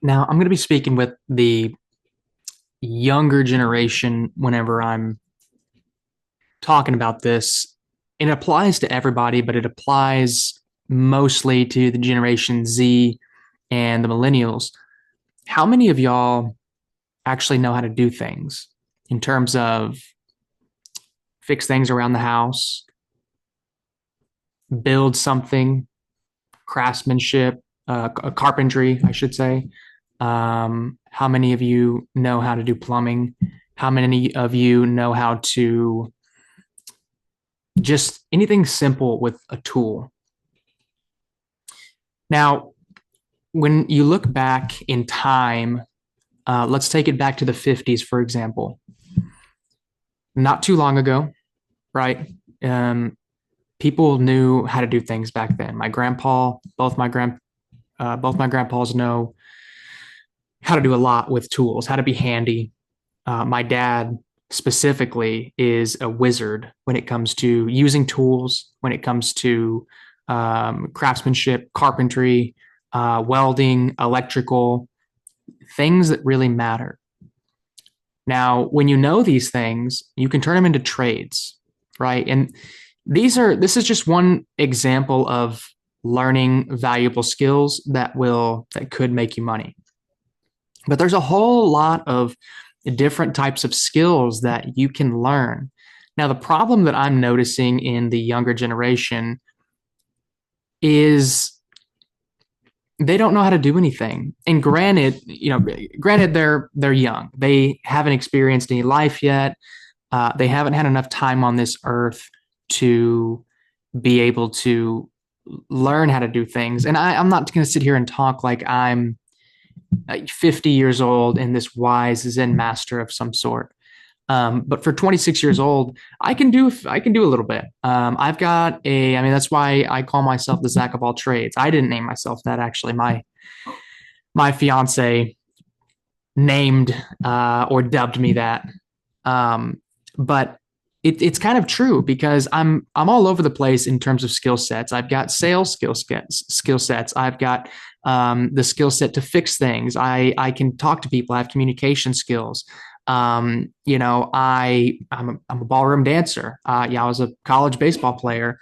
Now, I'm going to be speaking with the younger generation whenever I'm talking about this. It applies to everybody, but it applies mostly to the Generation Z and the millennials. How many of y'all actually know how to do things in terms of fix things around the house, build something, craftsmanship, carpentry, I should say? How many of you know how to do plumbing? How many of you know how to just anything simple with a tool? Now, when you look back in time, let's take it back to the 50s, for example. Not too long ago, right? Um, People knew how to do things back then. My grandpa, both my grandpas know how to do a lot with tools, how to be handy. My dad specifically is a wizard when it comes to using tools, when it comes to craftsmanship, carpentry, welding, electrical, things that really matter. Now, when you know these things, you can turn them into trades, right? And this is just one example of learning valuable skills that could make you money. But there's a whole lot of different types of skills that you can learn. Now, the problem that I'm noticing in the younger generation is they don't know how to do anything. And granted they're young. They haven't experienced any life yet. They haven't had enough time on this earth to be able to learn how to do things. And I'm not going to sit here and talk like I'm 50 years old and this wise Zen master of some sort. But for 26 years old, I can do a little bit. I mean, that's why I call myself the Zach of all trades. I didn't name myself that actually. My fiance named or dubbed me that. But it's kind of true because I'm all over the place in terms of skill sets. I've got sales skill sets. I've got the skill set to fix things. I can talk to people. I have communication skills. I'm a ballroom dancer. Yeah, I was a college baseball player.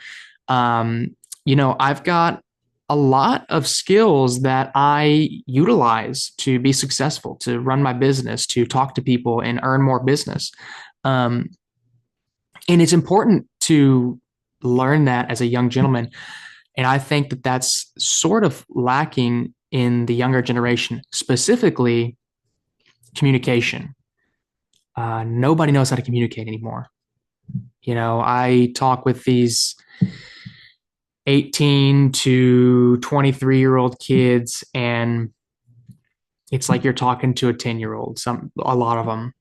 I've got a lot of skills that I utilize to be successful, to run my business, to talk to people and earn more business. Um, and it's important to learn that as a young gentleman. And I think that that's sort of lacking in the younger generation, specifically communication. Nobody knows how to communicate anymore. I talk with these 18 to 23-year-old kids, and it's like you're talking to a 10-year-old, a lot of them.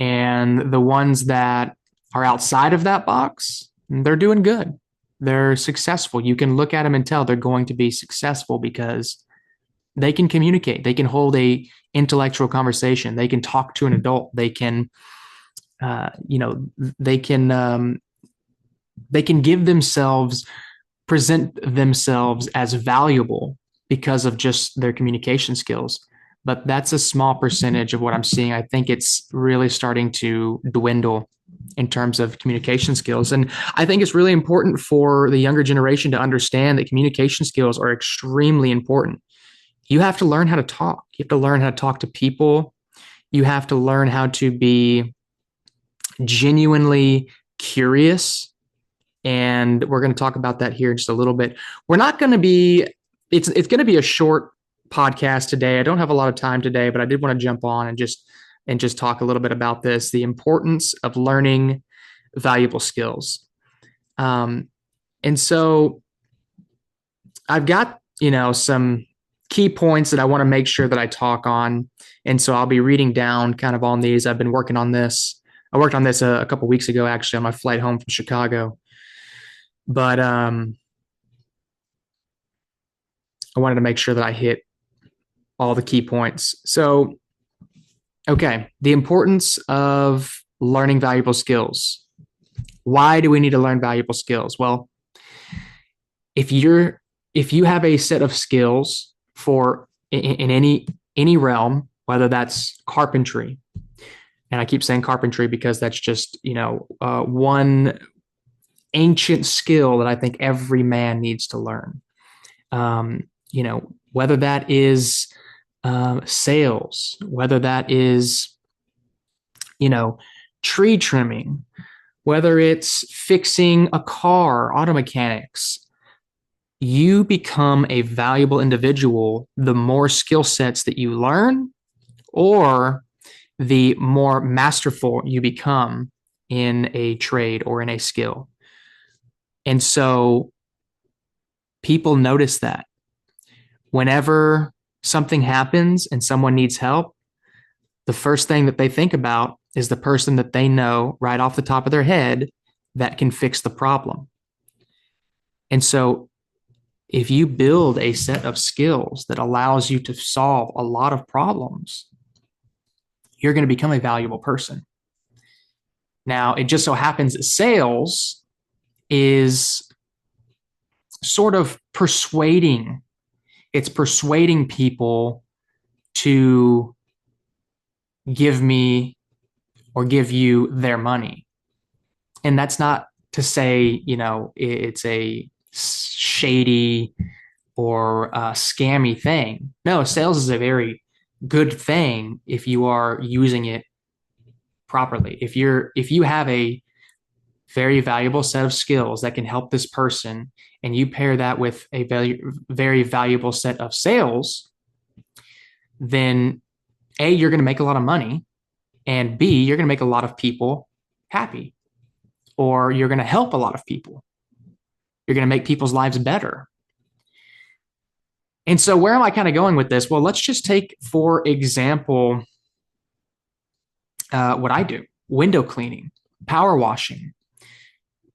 And the ones that are outside of that box, they're doing good. They're successful. You can look at them and tell they're going to be successful because they can communicate. They can hold a intellectual conversation. They can talk to an adult. They can, uh, you know, they can give themselves, present themselves as valuable because of just their communication skills. But that's a small percentage of what I'm seeing. I think it's really starting to dwindle in terms of communication skills. And I think it's really important for the younger generation to understand that communication skills are extremely important. You have to learn how to talk. You have to learn how to talk to people. You have to learn how to be genuinely curious. And we're going to talk about that here in just a little bit. We're not going to be, it's going to be a short podcast today. I don't have a lot of time today, but I did want to jump on and just talk a little bit about this, the importance of learning valuable skills. Um, and so I've got, some key points that I want to make sure that I talk on. And so I'll be reading down kind of on these. I've been working on this. I worked on this a couple weeks ago, actually, on my flight home from Chicago. But I wanted to make sure that I hit all the key points. So, okay, the importance of learning valuable skills. Why do we need to learn valuable skills? Well, if you have a set of skills for in any realm, whether that's carpentry, and I keep saying carpentry because that's just one ancient skill that I think every man needs to learn. Whether that is sales, whether that is you know tree trimming, whether it's fixing a car, auto mechanics, you become a valuable individual the more skill sets that you learn, or the more masterful you become in a trade or in a skill. And so people notice that whenever something happens and someone needs help, the first thing that they think about is the person that they know right off the top of their head that can fix the problem. And so if you build a set of skills that allows you to solve a lot of problems, you're going to become a valuable person. Now, it just so happens that sales is sort of persuading people to give me or give you their money. And that's not to say, it's a shady or a scammy thing. No, sales is a very good thing if you are using it properly. If you have a very valuable set of skills that can help this person, and you pair that with a very valuable set of sales, then A, you're going to make a lot of money, and B, you're going to make a lot of people happy, or you're going to help a lot of people. You're going to make people's lives better. And so, where am I kind of going with this? Well, let's just take, for example, what I do: window cleaning, power washing.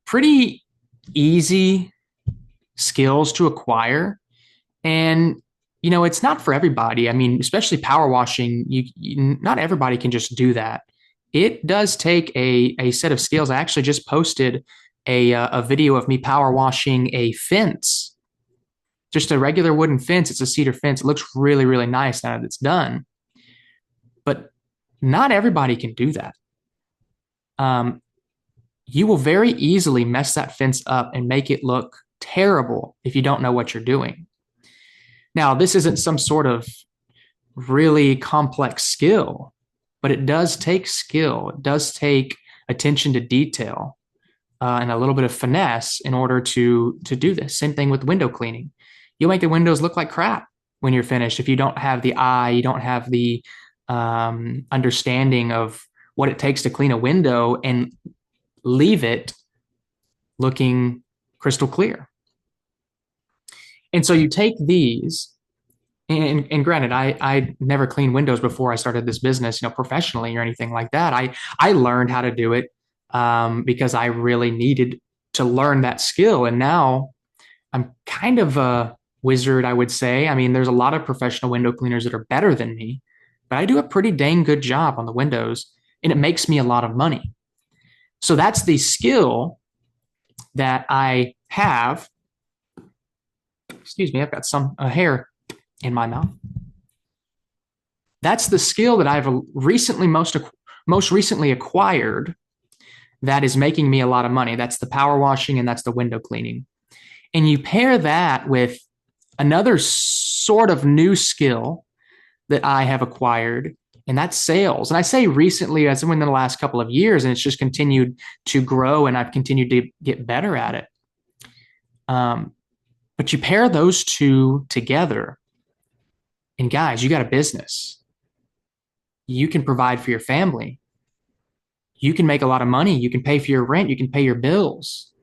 Pretty easy skills to acquire. And, it's not for everybody. I mean, especially power washing, not everybody can just do that. It does take a set of skills. I actually just posted a video of me power washing a fence, just a regular wooden fence. It's a cedar fence. It looks really, really nice now that it's done. But not everybody can do that. You will very easily mess that fence up and make it look terrible if you don't know what you're doing. Now, this isn't some sort of really complex skill, but it does take skill. It does take attention to detail and a little bit of finesse in order to do this. Same thing with window cleaning. You'll make the windows look like crap when you're finished if you don't have the eye, you don't have the understanding of what it takes to clean a window and leave it looking crystal clear. And so you take these, and granted, I never cleaned windows before I started this business, professionally or anything like that. I learned how to do it because I really needed to learn that skill. And now I'm kind of a wizard, I would say. I mean, there's a lot of professional window cleaners that are better than me, but I do a pretty dang good job on the windows, and it makes me a lot of money. So that's the skill that I have. Excuse me, I've got some hair in my mouth. That's the skill that I've most recently acquired that is making me a lot of money. That's the power washing and that's the window cleaning. And you pair that with another sort of new skill that I have acquired, and that's sales. And I say recently, as in the last couple of years, and it's just continued to grow, and I've continued to get better at it. But you pair those two together, and guys, you got a business. You can provide for your family. You can make a lot of money. You can pay for your rent. You can pay your bills.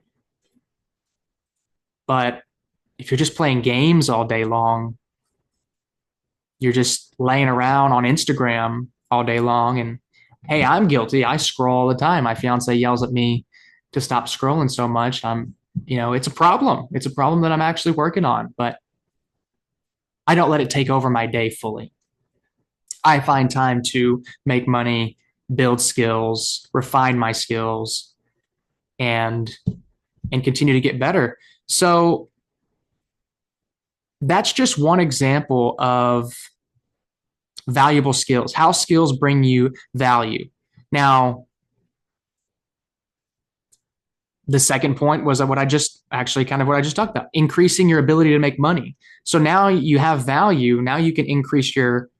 But if you're just playing games all day long, you're just laying around on Instagram all day long. And hey, I'm guilty. I scroll all the time. My fiance yells at me to stop scrolling so much. It's a problem. It's a problem that I'm actually working on, but I don't let it take over my day fully. I find time to make money, build skills, refine my skills, and continue to get better. So that's just one example of valuable skills, how skills bring you value. Now, the second point was what I just actually kind of what I just talked about, increasing your ability to make money. So now you have value. Now you can increase your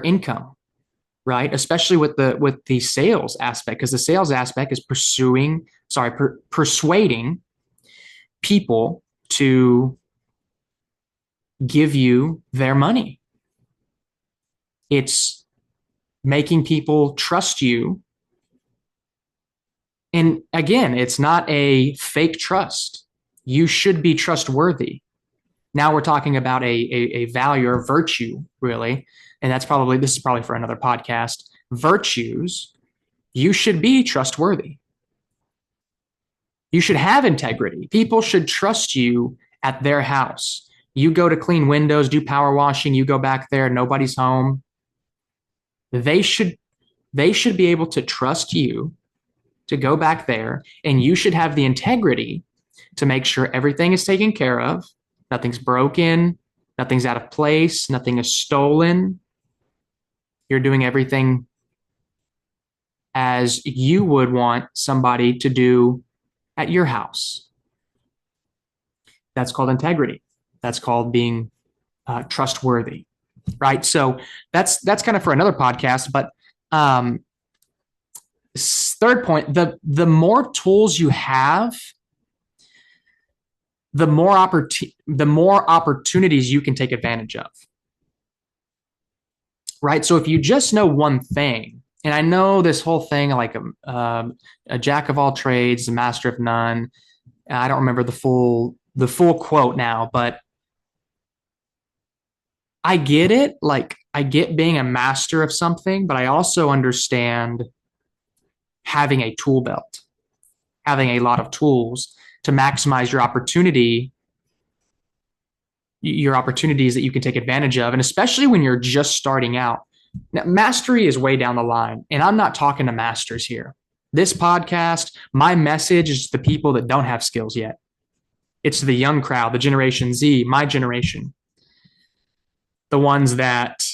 income, right? Especially with the sales aspect, because the sales aspect is persuading people to give you their money. It's making people trust you. And again, it's not a fake trust. You should be trustworthy. Now we're talking about a value or virtue, really. And this is probably for another podcast. Virtues, you should be trustworthy. You should have integrity. People should trust you at their house. You go to clean windows, do power washing, you go back there, nobody's home. They should be able to trust you to go back there, and you should have the integrity to make sure everything is taken care of, nothing's broken, nothing's out of place, nothing is stolen. You're doing everything as you would want somebody to do at your house. That's called integrity. That's called being trustworthy, right? So that's kind of for another podcast. But third point: the more tools you have, the more opportunities you can take advantage of, right? So if you just know one thing, and I know this whole thing like a jack of all trades, a master of none. I don't remember the full quote now, but I get it. Like I get being a master of something, but I also understand having a tool belt, having a lot of tools to maximize your opportunities that you can take advantage of. And especially when you're just starting out. Now, mastery is way down the line. And I'm not talking to masters here. This podcast, my message is to the people that don't have skills yet. It's the young crowd, the Generation Z, my generation, the ones that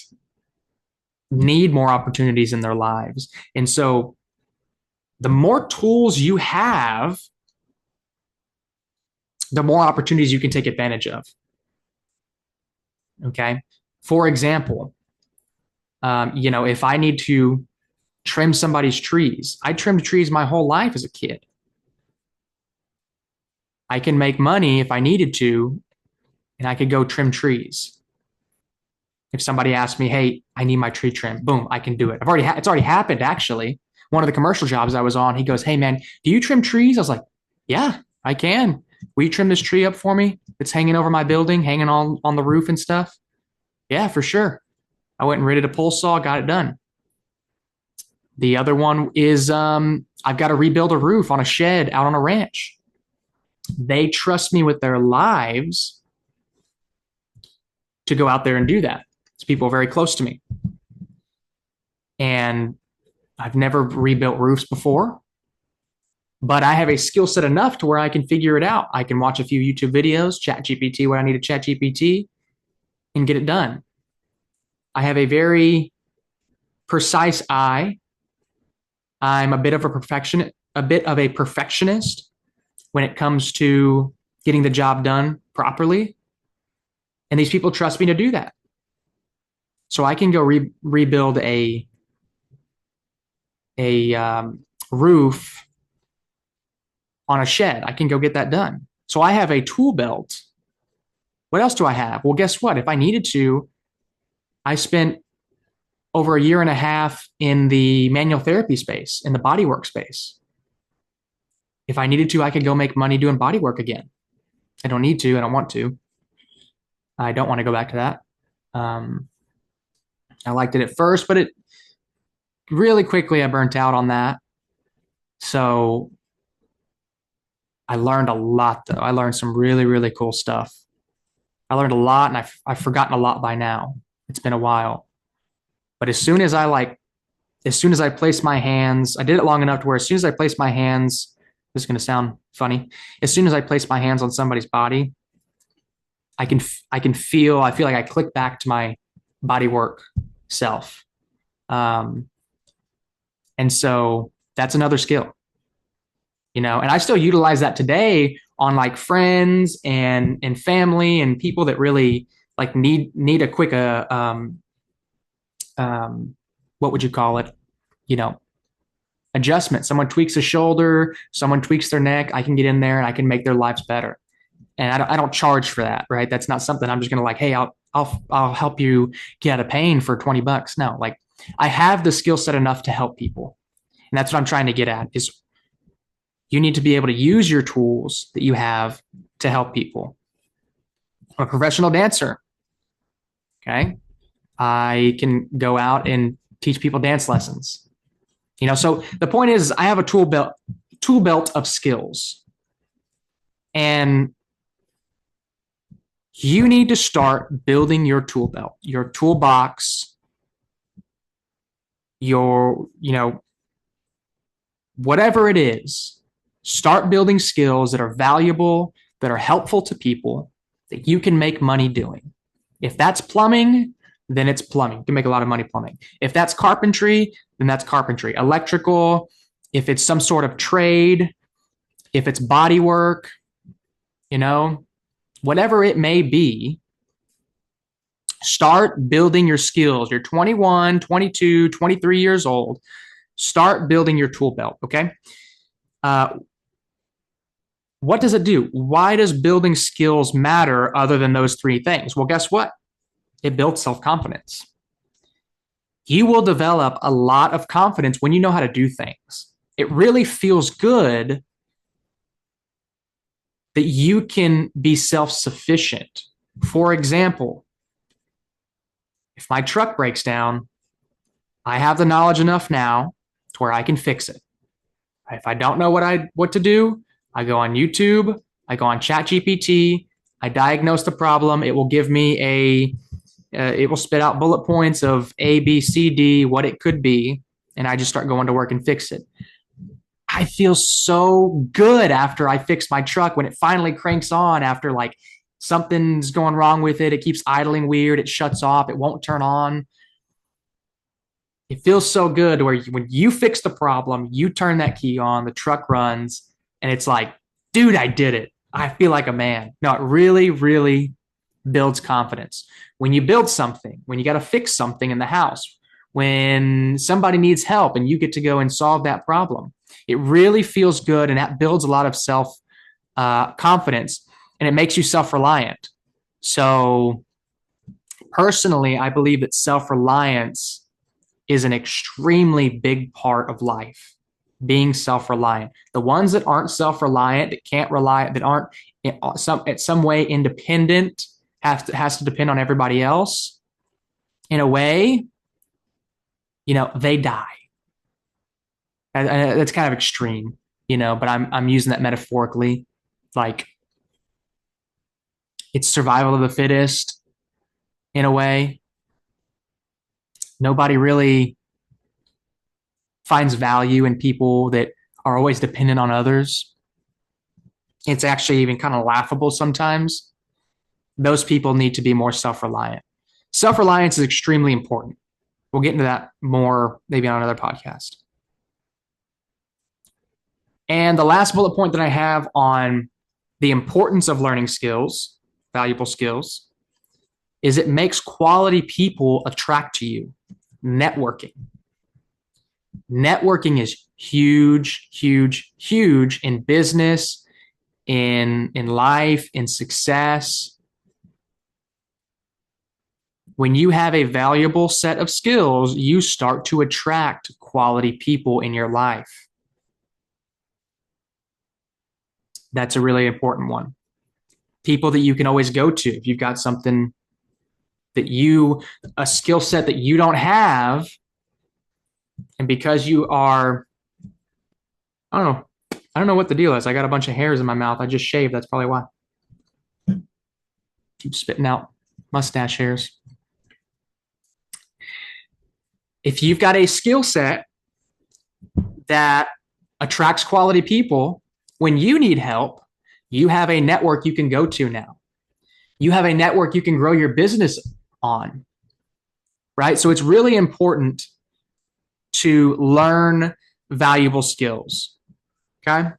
need more opportunities in their lives. And so the more tools you have, the more opportunities you can take advantage of. Okay. For example, if I need to trim somebody's trees, I trimmed trees my whole life as a kid. I can make money if I needed to, and I could go trim trees. If somebody asked me, hey, I need my tree trimmed, boom, I can do it. It's already happened, actually. One of the commercial jobs I was on, he goes, hey, man, do you trim trees? I was like, yeah, I can. Will you trim this tree up for me? It's hanging over my building, hanging on the roof and stuff. Yeah, for sure. I went and rented a pole saw, got it done. The other one is I've got to rebuild a roof on a shed out on a ranch. They trust me with their lives to go out there and do that. It's people very close to me. And I've never rebuilt roofs before, but I have a skill set enough to where I can figure it out. I can watch a few YouTube videos, ChatGPT what I need to ChatGPT, and get it done. I have a very precise eye. I'm a bit of a perfectionist when it comes to getting the job done properly. And these people trust me to do that. So I can go rebuild a roof on a shed. I can go get that done. So I have a tool belt. What else do I have? Well, guess what? If I needed to, I spent over a year and a half in the manual therapy space, in the bodywork space. If I needed to, I could go make money doing bodywork again. I don't need to. I don't want to. I don't want to go back to that. I liked it at first, but it really quickly I burnt out on that. So I learned a lot, though. I learned some really, really cool stuff. I learned a lot, and I've forgotten a lot by now. It's been a while. But as soon as I place my hands, I did it long enough to where as soon as I place my hands, this is going to sound funny. As soon as I place my hands on somebody's body, I feel like I click back to my body work self. Um, and so that's another skill, and I still utilize that today on like friends and family and people that really like need a quick um what would you call it? You know, adjustment. Someone tweaks a shoulder, someone tweaks their neck, I can get in there and I can make their lives better. And I don't charge for that, right? That's not something I'm just going to like, hey, I'll help you get out of pain for $20. No, like I have the skill set enough to help people. And that's what I'm trying to get at is you need to be able to use your tools that you have to help people. I'm a professional dancer. Okay. I can go out and teach people dance lessons. So the point is I have a tool belt of skills. And you need to start building your tool belt, your toolbox, whatever it is. Start building skills that are valuable, that are helpful to people, that you can make money doing. If that's plumbing, then it's plumbing. You can make a lot of money plumbing. If that's carpentry, then that's carpentry. Electrical, if it's some sort of trade, if it's body work, whatever it may be, start building your skills. You're 21, 22, 23 years old. Start building your tool belt, okay? What does it do? Why does building skills matter other than those three things? Well, guess what? It builds self-confidence. You will develop a lot of confidence when you know how to do things. It really feels good that you can be self-sufficient. For example, if my truck breaks down, I have the knowledge enough now to where I can fix it. If I don't know what to do, I go on YouTube, I go on ChatGPT, I diagnose the problem. It will give me it will spit out bullet points of A, B, C, D, what it could be, and I just start going to work and fix it. I feel so good after I fix my truck when it finally cranks on after like something's going wrong with it. It keeps idling weird. It shuts off. It won't turn on. It feels so good where when you fix the problem, you turn that key on, the truck runs, and it's like, dude, I did it. I feel like a man. No, it really, really builds confidence. When you build something, when you got to fix something in the house, when somebody needs help and you get to go and solve that problem, it really feels good, and that builds a lot of self confidence, and it makes you self-reliant. So personally, I believe that self-reliance is an extremely big part of life. Being self-reliant. The ones that aren't self-reliant, that can't rely, that aren't some way independent, has to depend on everybody else. In a way, they die. And that's kind of extreme, but I'm using that metaphorically. Like it's survival of the fittest in a way. Nobody really finds value in people that are always dependent on others. It's actually even kind of laughable sometimes. Those people need to be more self-reliant. Self-reliance is extremely important. We'll get into that more maybe on another podcast. And the last bullet point that I have on the importance of learning skills, valuable skills, is it makes quality people attract to you. Networking. Networking is huge, huge, huge in business, in life, in success. When you have a valuable set of skills, you start to attract quality people in your life. That's a really important one. People that you can always go to if you've got something a skill set that you don't have, and because you are, I don't know what the deal is. I got a bunch of hairs in my mouth. I just shaved. That's probably why. Keep spitting out mustache hairs. If you've got a skill set that attracts quality people, when you need help, you have a network you can go to now. You have a network you can grow your business on, right? So it's really important to learn valuable skills. Okay.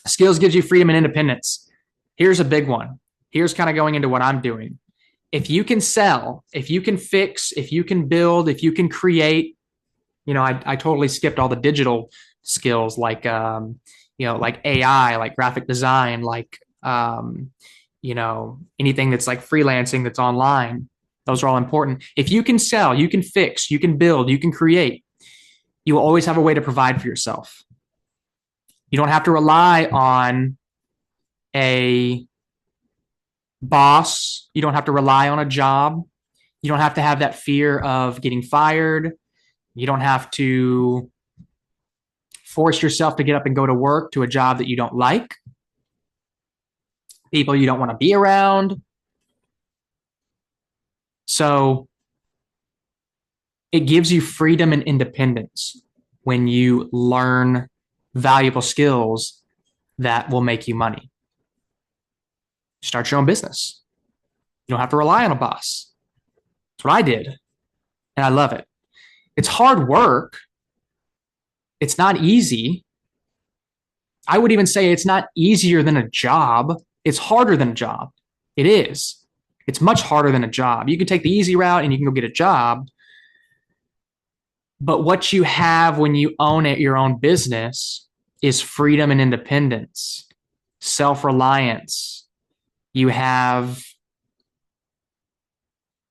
Skills gives you freedom and independence. Here's a big one. Here's kind of going into what I'm doing. If you can sell, if you can fix, if you can build, if you can create, I totally skipped all the digital skills like, like AI, like graphic design, like, anything that's like freelancing that's online. Those are all important. If you can sell, you can fix, you can build, you can create, you will always have a way to provide for yourself. You don't have to rely on a boss. You don't have to rely on a job. You don't have to have that fear of getting fired. You don't have to force yourself to get up and go to work to a job that you don't like, people you don't want to be around. So it gives you freedom and independence when you learn valuable skills that will make you money. Start your own business. You don't have to rely on a boss. That's what I did. And I love it. It's hard work. It's not easy. I would even say it's not easier than a job. It's harder than a job. It is. It's much harder than a job. You can take the easy route and you can go get a job. But what you have when you own it, your own business, is freedom and independence, self-reliance. You have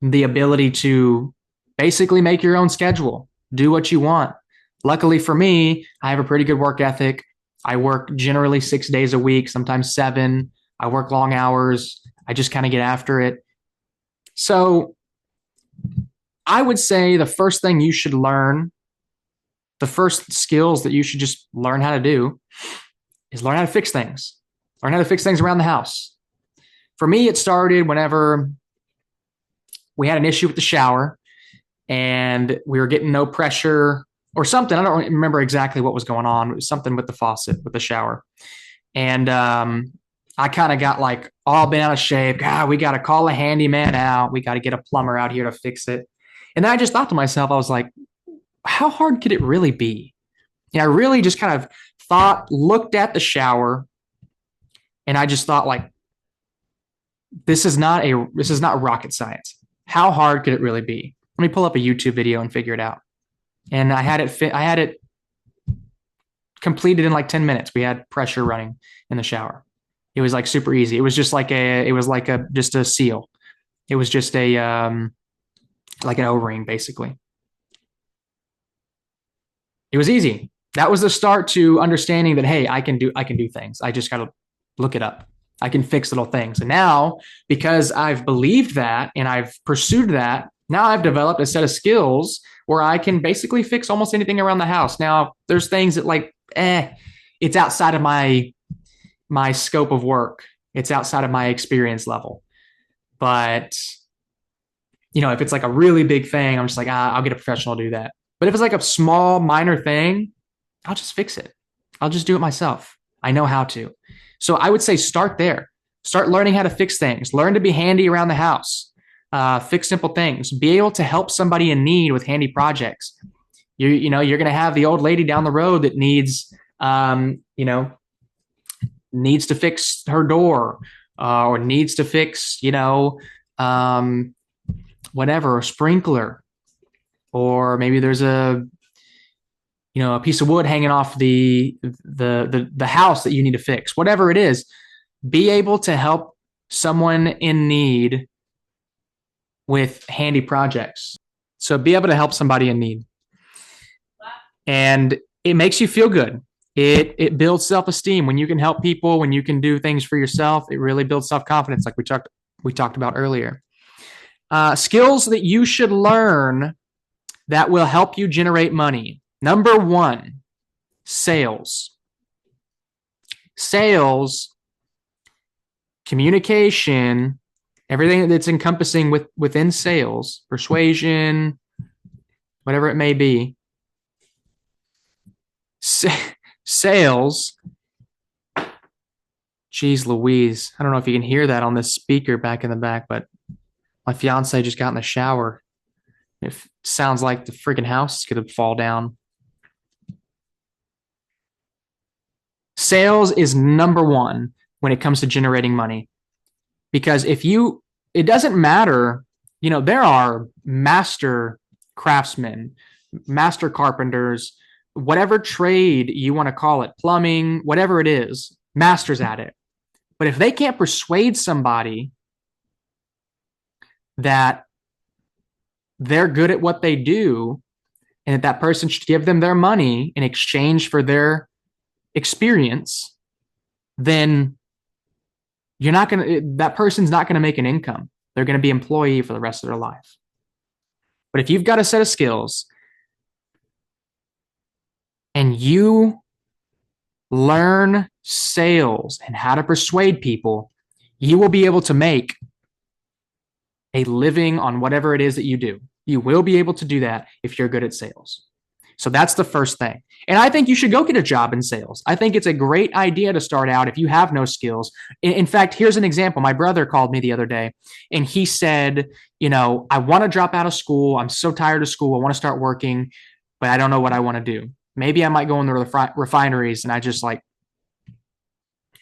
the ability to basically make your own schedule, do what you want. Luckily for me, I have a pretty good work ethic. I work generally 6 days a week, sometimes 7. I work long hours. I just kind of get after it. So I would say the first thing you should learn, the first skills that you should just learn how to do is learn how to fix things. Learn how to fix things around the house. For me, it started whenever we had an issue with the shower and we were getting no pressure or something. I don't remember exactly what was going on. It was something with the faucet, with the shower. And I kind of got like all bent out of shape. God, we got to call a handyman out. We got to get a plumber out here to fix it. And then I just thought to myself, I was like, how hard could it really be? I really just kind of looked at the shower, and I just thought, like, this is not rocket science. How hard could it really be? Let me pull up a YouTube video and figure it out. And I had it completed in like 10 minutes. We had pressure running in the shower. It was like super easy. It was just like just a seal. It was just like an O-ring, basically. It was easy. That was the start to understanding that, hey, I can do things. I just got to look it up. I can fix little things. And now, because I've believed that and I've pursued that, now I've developed a set of skills where I can basically fix almost anything around the house. Now, there's things that like, it's outside of my scope of work. It's outside of my experience level. But, if it's like a really big thing, I'm just like, I'll get a professional to do that. But if it's like a small, minor thing, I'll just fix it. I'll just do it myself. I know how to. So I would say start there. Start learning how to fix things. Learn to be handy around the house. Fix simple things. Be able to help somebody in need with handy projects. You're going to have the old lady down the road that needs to fix her door, or needs to fix, whatever, a sprinkler, or maybe there's a piece of wood hanging off the house that you need to fix. Whatever it is, be able to help someone in need with handy projects. So be able to help somebody in need. And it makes you feel good. It builds self-esteem when you can help people, when you can do things for yourself. It really builds self-confidence, like we talked about earlier. Skills that you should learn that will help you generate money. Number 1, sales. Sales, communication, everything that's encompassing within sales, persuasion, whatever it may be. Sales Geez Louise. I don't know if you can hear that on this speaker back in the back, but my fiance just got in the shower. It sounds like the freaking house is going to fall down. Sales is number one when it comes to generating money. Because it doesn't matter, there are master craftsmen, master carpenters, whatever trade you want to call it, plumbing, whatever it is, masters at it. But if they can't persuade somebody that they're good at what they do and that person should give them their money in exchange for their experience, then that person's not going to make an income. They're going to be employee for the rest of their life. But if you've got a set of skills and you learn sales and how to persuade people, you will be able to make a living on whatever it is that you do. You will be able to do that if you're good at sales. So that's the first thing. And I think you should go get a job in sales. I think it's a great idea to start out if you have no skills. In fact, here's an example. My brother called me the other day and he said, I want to drop out of school. I'm so tired of school. I want to start working, but I don't know what I want to do. Maybe I might go in the refineries. And I just like,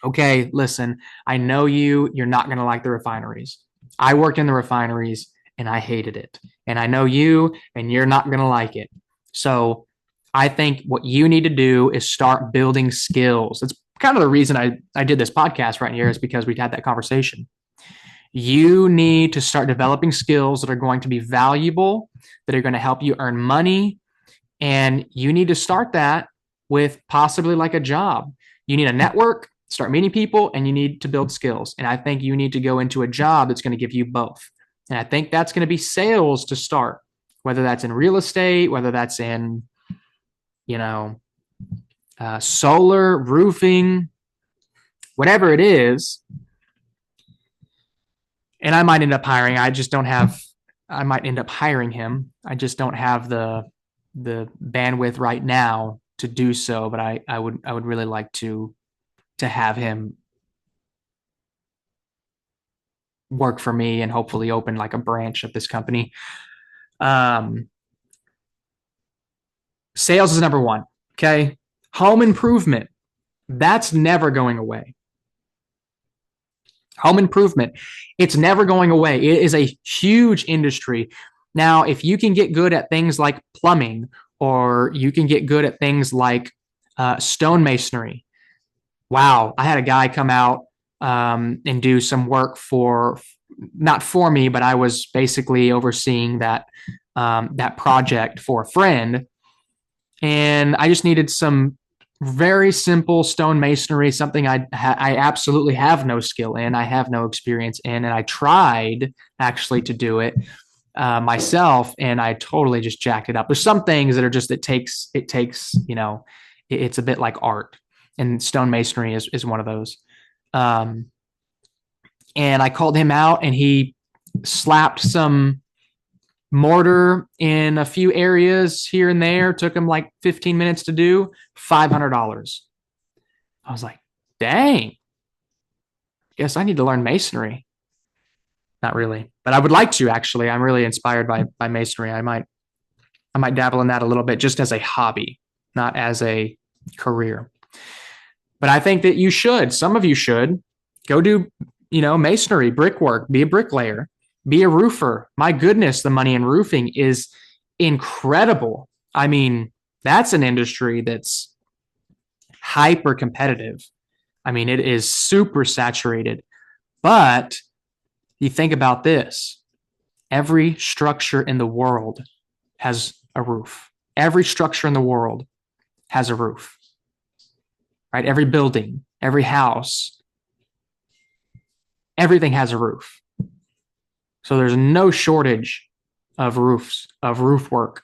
okay, listen, I know you're not going to like the refineries. I worked in the refineries and I hated it. And I know you and you're not going to like it. So I think what you need to do is start building skills. That's kind of the reason I did this podcast right here, is because we had that conversation. You need to start developing skills that are going to be valuable, that are going to help you earn money. And you need to start that with possibly like a job. You need a network, start meeting people, and you need to build skills. And I think you need to go into a job that's going to give you both. And I think that's going to be sales to start, whether that's in real estate, whether that's in, solar, roofing, whatever it is. And I might end up hiring. I might end up hiring him. I just don't have the bandwidth right now to do so, but I would really like to have him work for me and hopefully open like a branch of this company. Sales is number one. Okay. Home improvement. That's never going away. Home improvement. It's never going away. It is a huge industry. Now, if you can get good at things like plumbing, or you can get good at things like stonemasonry. Wow. I had a guy come out and do some work not for me, but I was basically overseeing that project for a friend. And I just needed some very simple stonemasonry, something I absolutely have no skill in. I have no experience in, and I tried actually to do it myself, and I totally just jacked it up. There's some things that are just, it takes, it's a bit like art, and stonemasonry is one of those. And I called him out, and he slapped some mortar in a few areas here and there. Took him like 15 minutes to do, $500. I was like, dang, guess I need to learn masonry. Not really, but I would like to. Actually, I'm really inspired by masonry. I might dabble in that a little bit, just as a hobby, not as a career. But I think that some of you should go do, masonry, brickwork, be a bricklayer, be a roofer. My goodness, the money in roofing is incredible. I mean, that's an industry that's hyper competitive. I mean, it is super saturated. But you think about this. Every structure in the world has a roof. Every structure in the world has a roof, right? Every building, every house, everything has a roof. So there's no shortage of roofs, of roof work.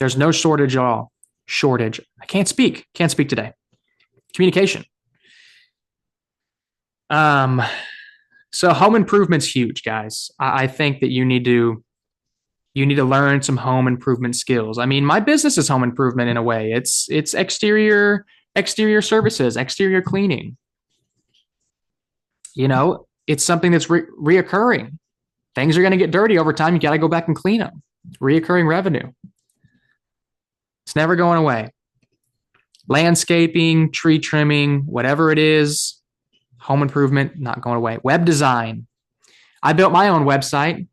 There's no shortage at all. Shortage. I can't speak today. Communication. So home improvement's huge, guys. I think that you need to learn some home improvement skills. I mean, my business is home improvement in a way. It's exterior services, exterior cleaning. It's something that's reoccurring. Things are going to get dirty over time. You got to go back and clean them. Reoccurring revenue. It's never going away. Landscaping, tree trimming, whatever it is, home improvement, not going away. Web design. I built my own website.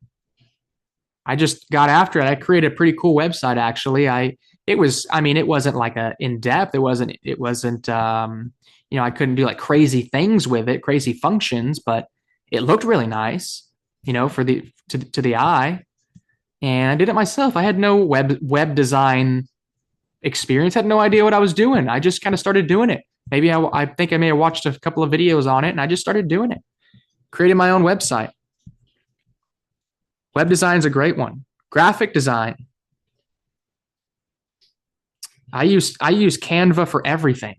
I just got after it. I created a pretty cool website actually. It wasn't like a in depth. I couldn't do like crazy things with it, crazy functions, but it looked really nice, for to the eye. And I did it myself. I had no web design experience, had no idea what I was doing. I just kind of started doing it. Maybe I think I may have watched a couple of videos on it and I just started doing it. Created my own website. Web design is a great one. Graphic design. I use Canva for everything.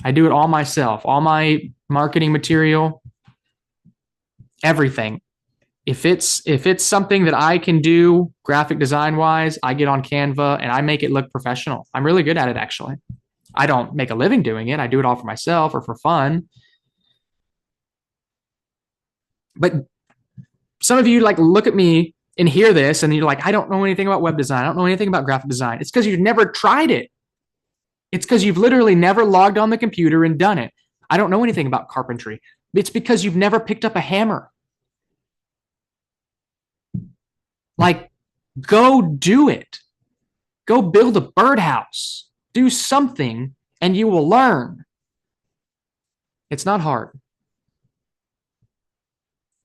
I do it all myself. All my marketing material, everything. If it's something that I can do graphic design wise, I get on Canva and I make it look professional. I'm really good at it actually. I don't make a living doing it. I do it all for myself or for fun. But some of you like look at me and hear this and you're like, I don't know anything about web design. I don't know anything about graphic design. It's because you've never tried it. It's because you've literally never logged on the computer and done it. I don't know anything about carpentry. It's because you've never picked up a hammer. Like, go do it. Go build a birdhouse. Do something and you will learn. It's not hard.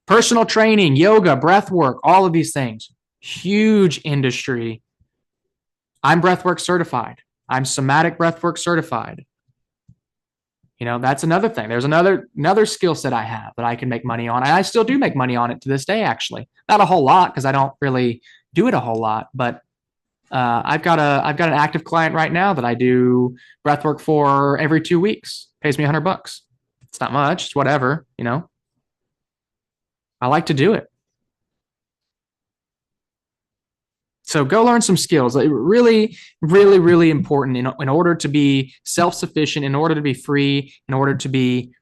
Personal training, yoga, breath work, all of these things. Huge industry. I'm breathwork certified. I'm somatic breathwork certified. That's another thing. There's another skill set I have that I can make money on. And I still do make money on it to this day, actually. Not a whole lot because I don't really do it a whole lot, but I've got an active client right now that I do breathwork for every 2 weeks. Pays me $100. It's not much. It's whatever. I like to do it. So go learn some skills. Really, really, really important in order to be self-sufficient, in order to be free, in order to be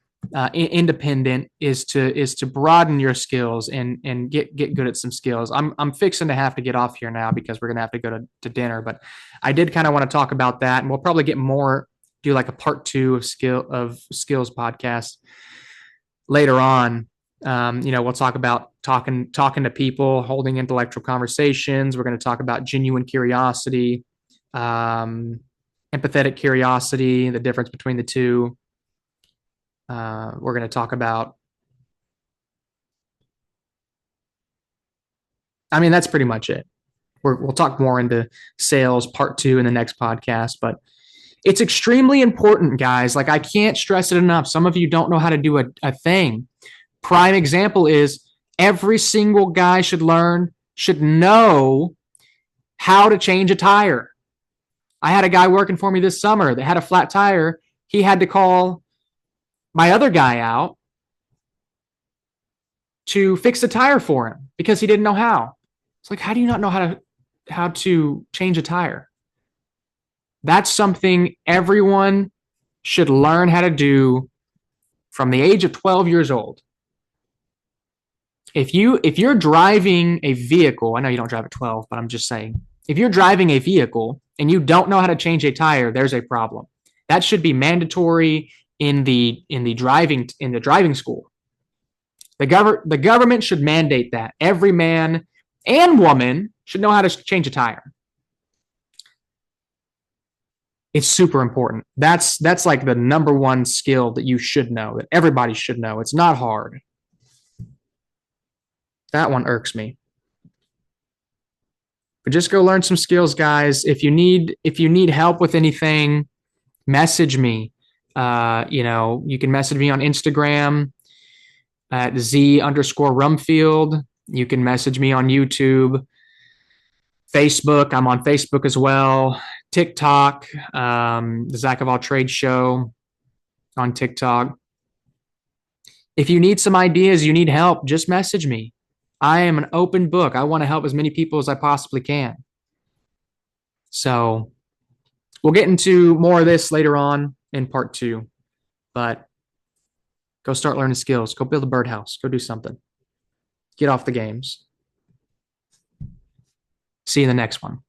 independent, is to broaden your skills and get good at some skills. I'm fixing to have to get off here now because we're gonna have to go to dinner. But I did kind of want to talk about that, and we'll probably do like a part 2 of skills podcast later on. We'll talk about talking to people, holding intellectual conversations. We're going to talk about genuine curiosity, empathetic curiosity, the difference between the two. We're going to talk about, that's pretty much it. We'll talk more into sales part 2 in the next podcast, but it's extremely important, guys. Like, I can't stress it enough. Some of you don't know how to do a thing. Prime example is every single guy should know how to change a tire. I had a guy working for me this summer that had a flat tire. He had to call my other guy out to fix the tire for him because he didn't know how. It's like, how do you not know how to change a tire? That's something everyone should learn how to do from the age of 12 years old. If you're driving a vehicle, I know you don't drive at 12, but I'm just saying, if you're driving a vehicle and you don't know how to change a tire, there's a problem. That should be mandatory in the driving school. The government should mandate that every man and woman should know how to change a tire. It's super important. That's like the number one skill that you should know, that everybody should know. It's not hard. That one irks me. But just go learn some skills, guys. If you need help with anything, message me. You can message me on Instagram at Z_Rumfield. You can message me on YouTube, Facebook. I'm on Facebook as well. TikTok, the Zach of All Trades Show on TikTok. If you need some ideas, you need help, just message me. I am an open book. I want to help as many people as I possibly can. So we'll get into more of this later on in part 2. But Go start learning skills. Go build a birdhouse. Go do something. Get off the games. See you in the next one.